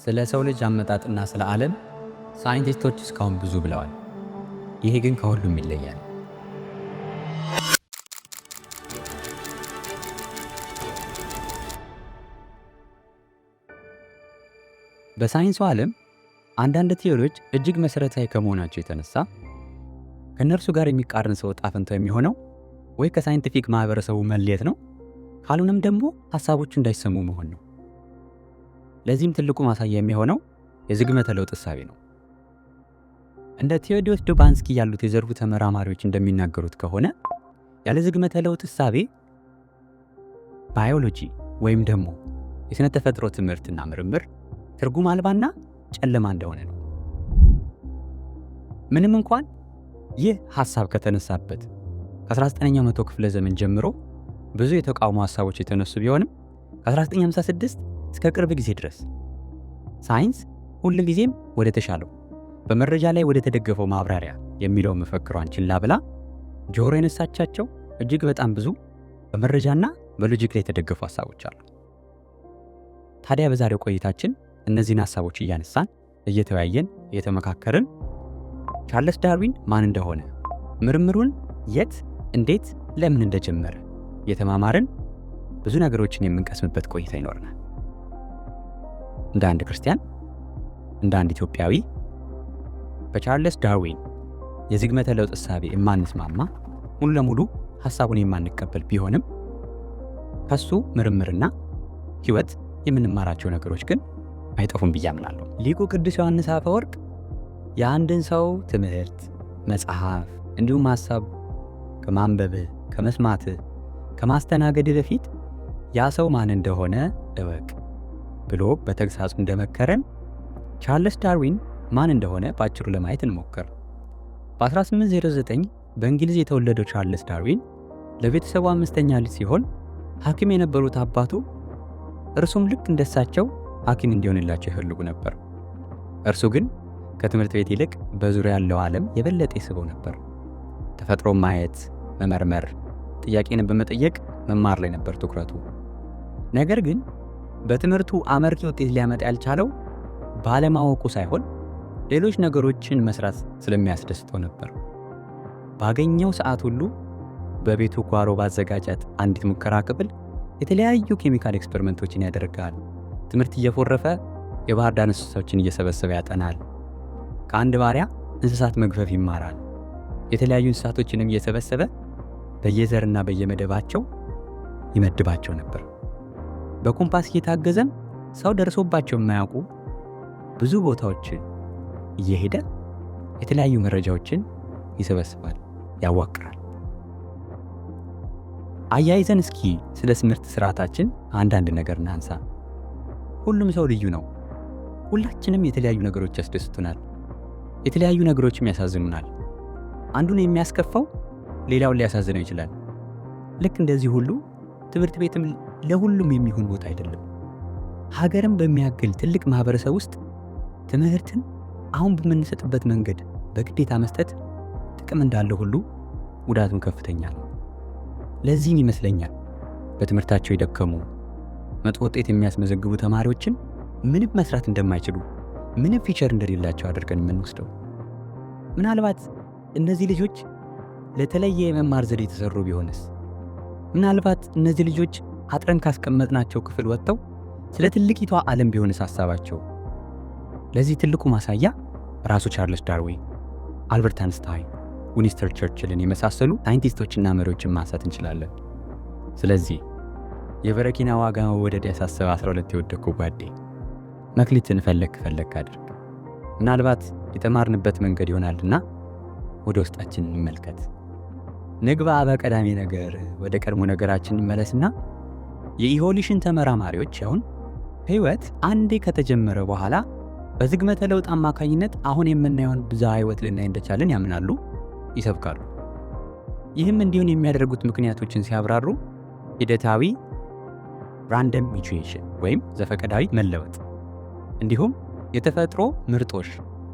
ስለ ሰው ልጅ አመጣጥና ስለ ዓለም ሳይንቲስቶች እስካሁን ብዙ ብለዋል። ይሄ ግን ከሁሉም ይለያል። በሳይንሱ ዓለም አንዳንድ ቲዮሪዎች እጅግ መሰረታዊ ከመሆናቸው የተነሳ ከእነርሱ ጋር የሚቃረን ሰው ዕጣ ፈንታው የሚሆነው ወይ ከሳይንቲፊክ ማህበረሰቡ መለየት ነው፣ ካልሆነም ደግሞ ሐሳቦቹ እንዳይሰሙ መሆን ነው። ለዚህም ትልቁ ማሳያ የሚሆነው የዝግመተ ለውጥ እሳቤ ነው። እንደ ቴዎዶስ ዶባንስኪ ያሉት የዘርፉ ተመራማሪዎች እንደሚናገሩት ከሆነ ያለ ዝግመተ ለውጥ እሳቤ ባዮሎጂ ወይም ደግሞ የሥነ ተፈጥሮ ትምህርትና ምርምር ትርጉም አልባና ጨለማ እንደሆነ ነው። ምንም እንኳን ይህ ሐሳብ ከተነሳበት ከ19ኛው መቶ ክፍለ ዘመን ጀምሮ ብዙ የተቃውሞ ሐሳቦች የተነሱ ቢሆንም ከ1956 እስከ ቅርብ ጊዜ ድረስ ሳይንስ ሁል ጊዜም ወደ ተሻለው በመረጃ ላይ ወደ ተደገፈው ማብራሪያ የሚለው መፈክሯን ችላ ብላ ጆሮ የነሳቻቸው እጅግ በጣም ብዙ በመረጃና በሎጂክ ላይ የተደገፉ ሐሳቦች አሉ። ታዲያ በዛሬው ቆይታችን እነዚህን ሐሳቦች እያነሳን እየተወያየን እየተመካከርን ቻርልስ ዳርዊን ማን እንደሆነ፣ ምርምሩን የት፣ እንዴት፣ ለምን እንደጀመረ እየተማማርን ብዙ ነገሮችን የምንቀስምበት ቆይታ ይኖረናል። እንደ አንድ ክርስቲያን፣ እንደ አንድ ኢትዮጵያዊ በቻርልስ ዳርዊን የዝግመተ ለውጥ እሳቤ የማንስማማ ሙሉ ለሙሉ ሐሳቡን የማንቀበል ቢሆንም ከሱ ምርምርና ሕይወት የምንማራቸው ነገሮች ግን አይጠፉም ብዬ አምናለሁ። ሊቁ ቅዱስ ዮሐንስ አፈወርቅ የአንድን ሰው ትምህርት፣ መጽሐፍ እንዲሁም ሐሳብ ከማንበብህ፣ ከመስማትህ፣ ከማስተናገድ በፊት ያ ሰው ማን እንደሆነ እወቅ ብሎ በተግሳጹ እንደመከረን ቻርልስ ዳርዊን ማን እንደሆነ በአጭሩ ለማየት እንሞክር። በ1809 በእንግሊዝ የተወለደው ቻርልስ ዳርዊን ለቤተሰቡ አምስተኛ ልጅ ሲሆን ሐኪም የነበሩት አባቱ እርሱም ልክ እንደሳቸው ሐኪም እንዲሆንላቸው ይፈልጉ ነበር። እርሱ ግን ከትምህርት ቤት ይልቅ በዙሪያ ያለው ዓለም የበለጠ ይስበው ነበር። ተፈጥሮን ማየት፣ መመርመር፣ ጥያቄን በመጠየቅ መማር ላይ ነበር ትኩረቱ። ነገር ግን በትምህርቱ አመርቂ ውጤት ሊያመጣ ያልቻለው ባለማወቁ ሳይሆን ሌሎች ነገሮችን መስራት ስለሚያስደስተው ነበር። ባገኘው ሰዓት ሁሉ በቤቱ ጓሮ ባዘጋጃት አንዲት ሙከራ ክፍል የተለያዩ ኬሚካል ኤክስፐሪመንቶችን ያደርጋል። ትምህርት እየፎረፈ የባህር ዳር እንስሳቶችን እየሰበሰበ ያጠናል። ከአንድ ባሪያ እንስሳት መግፈፍ ይማራል። የተለያዩ እንስሳቶችንም እየሰበሰበ በየዘርና በየመደባቸው ይመድባቸው ነበር። በኮምፓስ እየታገዘም ሰው ደርሶባቸው የማያውቁ ብዙ ቦታዎችን እየሄደ የተለያዩ መረጃዎችን ይሰበስባል፣ ያዋቅራል። አያይዘን እስኪ ስለ ትምህርት ስርዓታችን አንዳንድ ነገር እናንሳ። ሁሉም ሰው ልዩ ነው። ሁላችንም የተለያዩ ነገሮች ያስደስቱናል፣ የተለያዩ ነገሮችም ያሳዝኑናል። አንዱን የሚያስከፋው ሌላውን ሊያሳዝነው ይችላል። ልክ እንደዚህ ሁሉ ትምህርት ቤትም ለሁሉም የሚሆን ቦታ አይደለም። ሀገርም በሚያክል ትልቅ ማህበረሰብ ውስጥ ትምህርትን አሁን በምንሰጥበት መንገድ በግዴታ መስጠት ጥቅም እንዳለ ሁሉ ጉዳቱም ከፍተኛ ነው። ለዚህም ይመስለኛል በትምህርታቸው የደከሙ መጥፎ ውጤት የሚያስመዘግቡ ተማሪዎችን ምንም መስራት እንደማይችሉ፣ ምንም ፊቸር እንደሌላቸው አድርገን የምንወስደው። ምናልባት እነዚህ ልጆች ለተለየ የመማር ዘዴ የተሰሩ ቢሆንስ? ምናልባት እነዚህ ልጆች አጥረን ካስቀመጥናቸው ክፍል ወጥተው ስለ ትልቂቷ ዓለም ቢሆንስ ሐሳባቸው? ለዚህ ትልቁ ማሳያ ራሱ ቻርልስ ዳርዊን፣ አልበርት አንስታይን፣ ዊንስተን ቸርችልን የመሳሰሉ ሳይንቲስቶችና መሪዎችን ማንሳት እንችላለን። ስለዚህ የበረኪና ዋጋ መወደድ ያሳሰበ 12 የወደቁ ጓዴ መክሊትን ፈለክ አድርግ። ምናልባት የተማርንበት መንገድ ይሆናልና ወደ ውስጣችን እንመልከት። ንግባ በቀዳሚ ነገር ወደ ቀድሞ ነገራችን እንመለስና የኢቮሉሽን ተመራማሪዎች አሁን ሕይወት አንዴ ከተጀመረ በኋላ በዝግመተ ለውጥ አማካኝነት አሁን የምናየውን ብዝሃ ሕይወት ልናይ እንደቻለን ያምናሉ፣ ይሰብካሉ። ይህም እንዲሁን የሚያደርጉት ምክንያቶችን ሲያብራሩ ሂደታዊ ራንደም ሚውቴሽን ወይም ዘፈቀዳዊ መለወጥ እንዲሁም የተፈጥሮ ምርጦሽ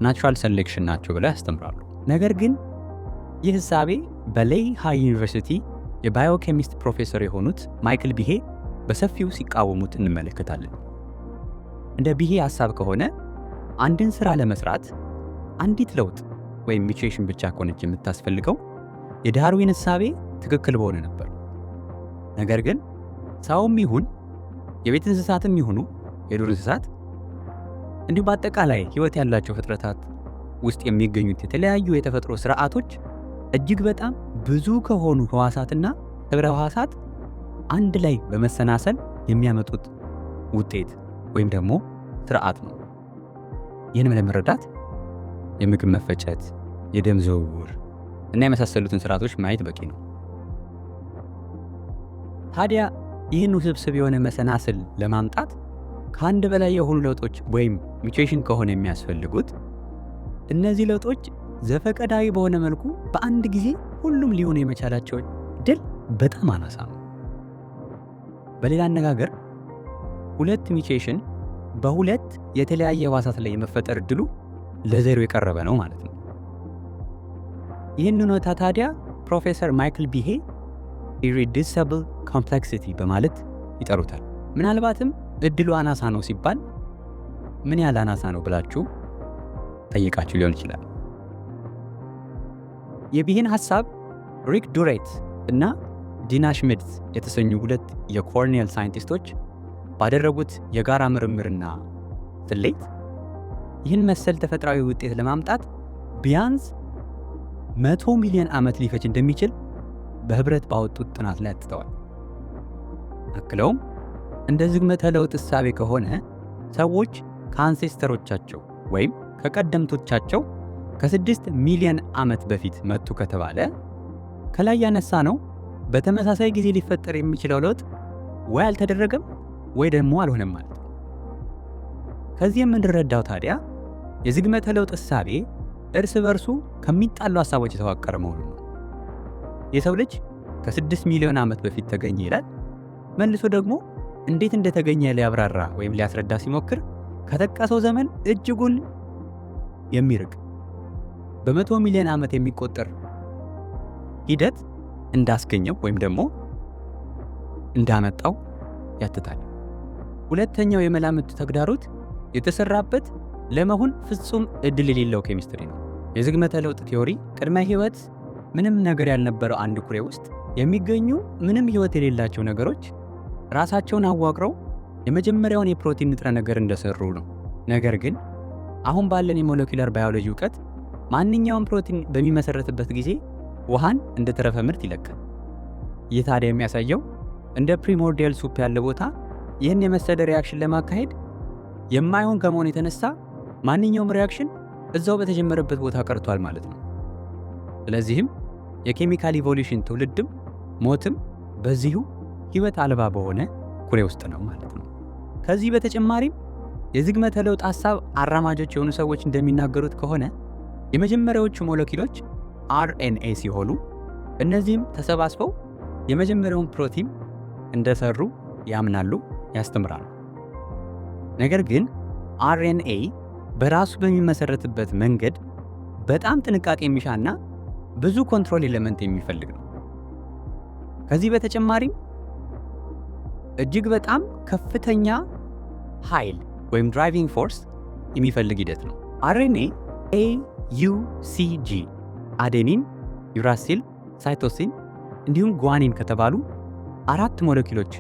ናቹራል ሴሌክሽን ናቸው ብለው ያስተምራሉ። ነገር ግን ይህ ሕሳቤ በሌይ ሃይ ዩኒቨርሲቲ የባዮኬሚስት ፕሮፌሰር የሆኑት ማይክል ቢሄ በሰፊው ሲቃወሙት እንመለከታለን። እንደ ቢሄ ሐሳብ ከሆነ አንድን ሥራ ለመስራት አንዲት ለውጥ ወይም ሚውቴሽን ብቻ ከሆነች የምታስፈልገው የዳርዊን እሳቤ ትክክል በሆነ ነበር። ነገር ግን ሰውም ይሁን የቤት እንስሳትም ይሁኑ የዱር እንስሳት እንዲሁም በአጠቃላይ ሕይወት ያላቸው ፍጥረታት ውስጥ የሚገኙት የተለያዩ የተፈጥሮ ስርዓቶች እጅግ በጣም ብዙ ከሆኑ ሕዋሳትና ህብረ ሕዋሳት አንድ ላይ በመሰናሰል የሚያመጡት ውጤት ወይም ደግሞ ስርዓት ነው። ይህንም ለመረዳት የምግብ መፈጨት፣ የደም ዝውውር እና የመሳሰሉትን ስርዓቶች ማየት በቂ ነው። ታዲያ ይህን ውስብስብ የሆነ መሰናስል ለማምጣት ከአንድ በላይ የሆኑ ለውጦች ወይም ሚውቴሽን ከሆነ የሚያስፈልጉት እነዚህ ለውጦች ዘፈቀዳዊ በሆነ መልኩ በአንድ ጊዜ ሁሉም ሊሆኑ የመቻላቸው ድል በጣም አናሳ ነው። በሌላ አነጋገር ሁለት ሚውቴሽን በሁለት የተለያየ ሕዋሳት ላይ የመፈጠር እድሉ ለዜሮ የቀረበ ነው ማለት ነው። ይህን ሁኔታ ታዲያ ፕሮፌሰር ማይክል ቢሄ ኢሪዲዩሲብል ኮምፕሌክሲቲ በማለት ይጠሩታል። ምናልባትም እድሉ አናሳ ነው ሲባል ምን ያህል አናሳ ነው ብላችሁ ጠይቃችሁ ሊሆን ይችላል። የቢሄን ሐሳብ ሪክ ዱሬት እና ዲና ሽሚድት የተሰኙ ሁለት የኮርኔል ሳይንቲስቶች ባደረጉት የጋራ ምርምርና ስሌት ይህን መሰል ተፈጥሯዊ ውጤት ለማምጣት ቢያንስ 100 ሚሊዮን ዓመት ሊፈጅ እንደሚችል በህብረት ባወጡት ጥናት ላይ አትተዋል። አክለውም እንደ ዝግመተ ለውጥ እሳቤ ከሆነ ሰዎች ከአንሴስተሮቻቸው ወይም ከቀደምቶቻቸው ከ6 ሚሊዮን ዓመት በፊት መጡ ከተባለ ከላይ ያነሳ ነው በተመሳሳይ ጊዜ ሊፈጠር የሚችለው ለውጥ ወይ አልተደረገም ወይ ደግሞ አልሆነም ማለት ነው። ከዚህ የምንረዳው ታዲያ የዝግመተ ለውጥ እሳቤ እርስ በርሱ ከሚጣሉ ሐሳቦች የተዋቀረ መሆኑን ነው። የሰው ልጅ ከ6 ሚሊዮን ዓመት በፊት ተገኘ ይላል። መልሶ ደግሞ እንዴት እንደተገኘ ሊያብራራ ወይም ሊያስረዳ ሲሞክር ከተጠቀሰው ዘመን እጅጉን የሚርቅ በ100 ሚሊዮን ዓመት የሚቆጠር ሂደት እንዳስገኘው ወይም ደግሞ እንዳመጣው ያትታል። ሁለተኛው የመላምት ተግዳሮት የተሰራበት ለመሆን ፍጹም እድል የሌለው ኬሚስትሪ ነው። የዝግመተ ለውጥ ቲዮሪ ቅድመ ሕይወት ምንም ነገር ያልነበረው አንድ ኩሬ ውስጥ የሚገኙ ምንም ሕይወት የሌላቸው ነገሮች ራሳቸውን አዋቅረው የመጀመሪያውን የፕሮቲን ንጥረ ነገር እንደሰሩ ነው። ነገር ግን አሁን ባለን የሞለኪውላር ባዮሎጂ እውቀት ማንኛውም ፕሮቲን በሚመሰረትበት ጊዜ ውሃን እንደ ተረፈ ምርት ይለቃል። ይህ ታዲያ የሚያሳየው እንደ ፕሪሞርዲያል ሱፕ ያለ ቦታ ይህን የመሰለ ሪያክሽን ለማካሄድ የማይሆን ከመሆኑ የተነሳ ማንኛውም ሪያክሽን እዛው በተጀመረበት ቦታ ቀርቷል ማለት ነው። ስለዚህም የኬሚካል ኢቮሉሽን ትውልድም ሞትም በዚሁ ሕይወት አልባ በሆነ ኩሬ ውስጥ ነው ማለት ነው። ከዚህ በተጨማሪም የዝግመተ ለውጥ ሐሳብ አራማጆች የሆኑ ሰዎች እንደሚናገሩት ከሆነ የመጀመሪያዎቹ ሞለኪውሎች አርኤንኤ ሲሆኑ እነዚህም ተሰባስበው የመጀመሪያውን ፕሮቲን እንደሰሩ ያምናሉ፣ ያስተምራሉ። ነገር ግን አርኤንኤ በራሱ በሚመሰረትበት መንገድ በጣም ጥንቃቄ የሚሻና ብዙ ኮንትሮል ኤሌመንት የሚፈልግ ነው። ከዚህ በተጨማሪም እጅግ በጣም ከፍተኛ ኃይል ወይም ድራይቪንግ ፎርስ የሚፈልግ ሂደት ነው። አርኤንኤ AUCG አዴኒን፣ ዩራሲል፣ ሳይቶሲን እንዲሁም ጓኒን ከተባሉ 4 ሞለኪውሎች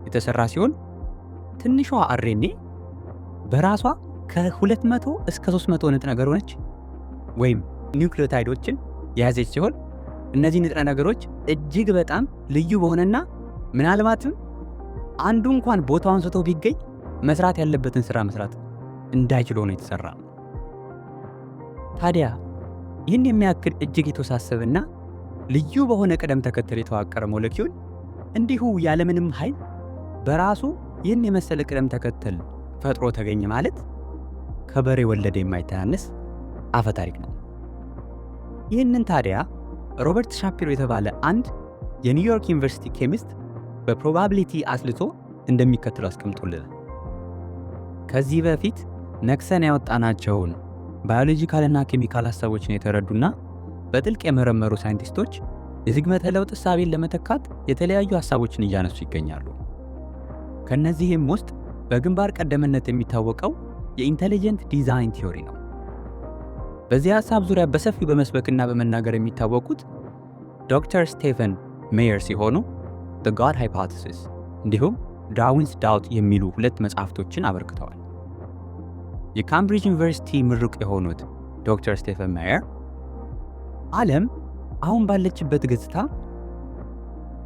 የተሰራ ሲሆን ትንሿ አርኤንኤ በራሷ ከ200 እስከ 300 ንጥረ ነገሮች ወይም ኒውክሊዮታይዶችን የያዘች ሲሆን እነዚህ ንጥረ ነገሮች እጅግ በጣም ልዩ በሆነና ምናልባትም አንዱ እንኳን ቦታውን ስቶ ቢገኝ መስራት ያለበትን ስራ መስራት እንዳይችል ሆኖ የተሰራ ነው። ታዲያ ይህን የሚያክል እጅግ የተወሳሰበና ልዩ በሆነ ቅደም ተከተል የተዋቀረ ሞለኪውል እንዲሁ ያለምንም ኃይል በራሱ ይህን የመሰለ ቅደም ተከተል ፈጥሮ ተገኘ ማለት ከበሬ ወለደ የማይተናነስ አፈ ታሪክ ነው። ይህንን ታዲያ ሮበርት ሻፒሮ የተባለ አንድ የኒውዮርክ ዩኒቨርሲቲ ኬሚስት በፕሮባቢሊቲ አስልቶ እንደሚከተለው አስቀምጦልናል። ከዚህ በፊት ነክሰን ያወጣናቸውን ባዮሎጂካልና ኬሚካል ሐሳቦችን የተረዱና በጥልቅ የመረመሩ ሳይንቲስቶች የዝግመተ ለውጥ እሳቤን ለመተካት የተለያዩ ሐሳቦችን እያነሱ ይገኛሉ። ከነዚህም ውስጥ በግንባር ቀደምትነት የሚታወቀው የኢንተሊጀንት ዲዛይን ቲዮሪ ነው። በዚህ ሐሳብ ዙሪያ በሰፊው በመስበክና በመናገር የሚታወቁት ዶክተር ስቴፈን ሜየር ሲሆኑ The God Hypothesis እንዲሁም ዳርዊንስ ዳውት የሚሉ 2 መጽሐፍቶችን አበርክተዋል። የካምብሪጅ ዩኒቨርሲቲ ምሩቅ የሆኑት ዶክተር ስቴፈን ሜየር ዓለም አሁን ባለችበት ገጽታ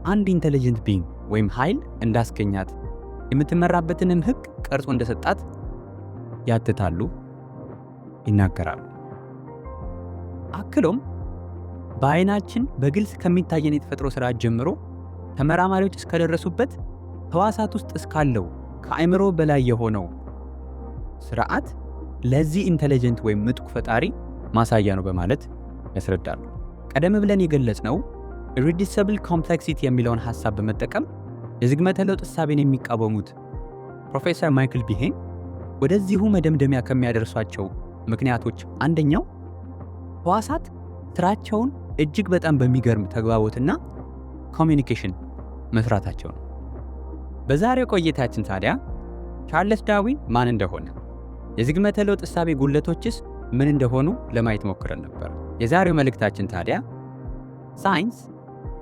አንድ ኢንተሊጀንት ቢንግ ወይም ኃይል እንዳስገኛት የምትመራበትንም ሕግ ቀርጾ እንደሰጣት ያትታሉ፣ ይናገራሉ። አክሎም በዓይናችን በግልጽ ከሚታየን የተፈጥሮ ሥርዓት ጀምሮ ተመራማሪዎች እስከደረሱበት ሕዋሳት ውስጥ እስካለው ከአእምሮ በላይ የሆነው ሥርዓት ለዚህ ኢንተሊጀንት ወይም ምጡቅ ፈጣሪ ማሳያ ነው በማለት ያስረዳሉ። ቀደም ብለን የገለጽነው ኢሪዲዩሲብል ኮምፕሌክሲቲ የሚለውን ሐሳብ በመጠቀም የዝግመተ ለውጥ እሳቤን የሚቃወሙት ፕሮፌሰር ማይክል ቢሄን ወደዚሁ መደምደሚያ ከሚያደርሷቸው ምክንያቶች አንደኛው ሕዋሳት ስራቸውን እጅግ በጣም በሚገርም ተግባቦትና ኮሚኒኬሽን መስራታቸው ነው። በዛሬው ቆይታችን ታዲያ ቻርልስ ዳርዊን ማን እንደሆነ፣ የዝግመተ ለውጥ እሳቤ ጉድለቶችስ ምን እንደሆኑ ለማየት ሞክረን ነበር። የዛሬው መልእክታችን ታዲያ ሳይንስ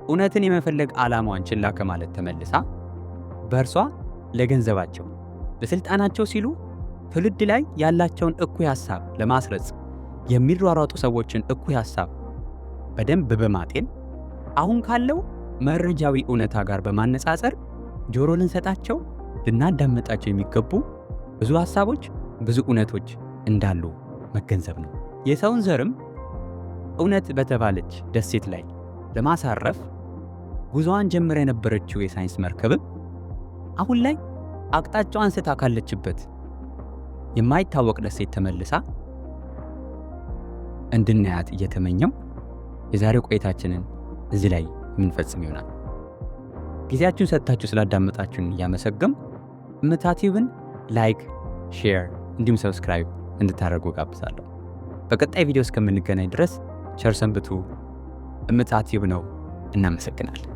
እውነትን የመፈለግ ዓላማዋን ችላ ከማለት ተመልሳ በእርሷ ለገንዘባቸው ለሥልጣናቸው ሲሉ ትውልድ ላይ ያላቸውን እኩይ ሐሳብ ለማስረጽ የሚሯሯጡ ሰዎችን እኩይ ሐሳብ በደንብ በማጤን አሁን ካለው መረጃዊ እውነታ ጋር በማነጻጸር ጆሮ ልንሰጣቸው ልናዳምጣቸው የሚገቡ ብዙ ሐሳቦች፣ ብዙ እውነቶች እንዳሉ መገንዘብ ነው። የሰውን ዘርም እውነት በተባለች ደሴት ላይ ለማሳረፍ ጉዞዋን ጀምራ የነበረችው የሳይንስ መርከብም አሁን ላይ አቅጣጫዋን ስታ ካለችበት የማይታወቅ ደሴት ተመልሳ እንድናያት እየተመኘው የዛሬው ቆይታችንን እዚህ ላይ የምንፈጽም ይሆናል። ጊዜያችሁን ሰጥታችሁ ስላዳመጣችሁን እያመሰገም እምታ ቲዩብን ላይክ፣ ሼር እንዲሁም ሰብስክራይብ እንድታደርጉ ጋብዛለሁ። በቀጣይ ቪዲዮ እስከምንገናኝ ድረስ ቸር ሰንብቱ። እምታ ቲዩብ ነው። እናመሰግናለን።